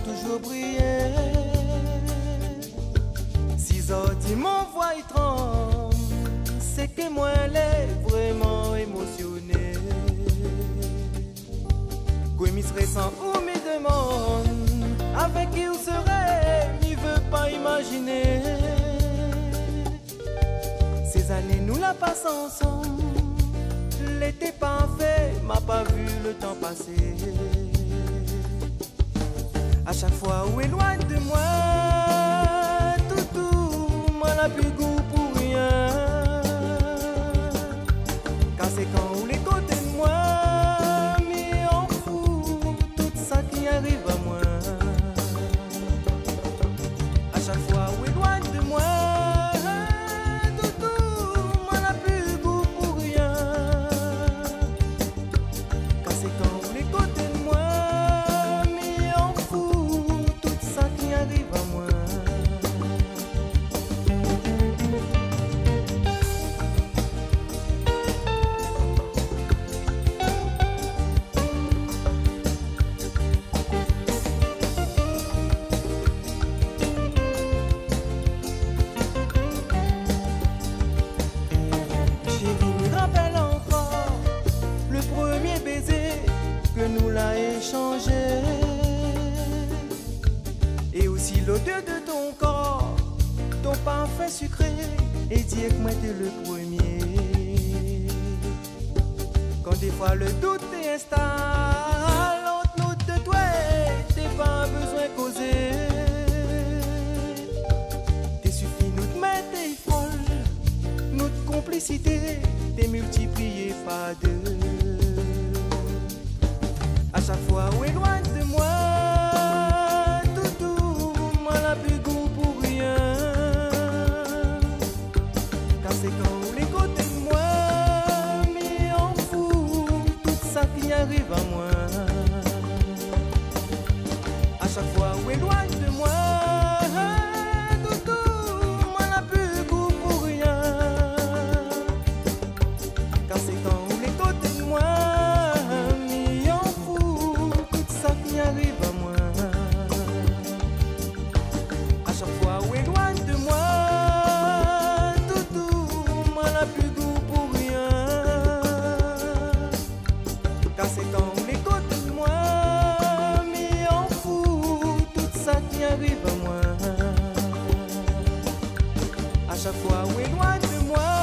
toujours briller. 6 heures dit mon voix il tremble, c'est que moi elle est vraiment émotionné. Quoi m'y serait sans ou me demande avec qui vous serait, m'y veut pas imaginer. Ces années nous la passons ensemble, l'été parfait m'a pas vu le temps passer. À chaque fois où éloigne de moi, tout, moi n'a plus goût pour rien. Car c'est quand où les côtés de moi, mais en fou, tout ça qui arrive à moi. À chaque fois où éloigne de moi, tout, moi n'a plus goût pour rien. Car c'est quand où les côtés de moi, mais en fou, tout ça qui arrive à moi. Nous l'a échangé, et aussi l'odeur de ton corps, ton parfum sucré, et dire que moi t'es le premier. Quand des fois le doute t'installe entre nous de toi, t'es pas besoin de causer. T'es suffit nous te mettre t'es folle, notre complicité t'es multipliée par 2. À chaque fois où éloigne de moi, tout, moi n'a plus goût pour rien. Car c'est quand les côtés de moi, mais en fou, tout ça qui arrive à moi. À chaque fois où éloigne de moi, tout, moi n'a plus goût pour rien. Car c'est quand les côtés de moi, arrive à moi. À chaque fois où éloigne de moi, tout, moi n'a plus goût pour rien. Car c'est quand les côtés de moi, mais en fou, tout ça qui arrive à moi. À chaque fois où éloigne de moi,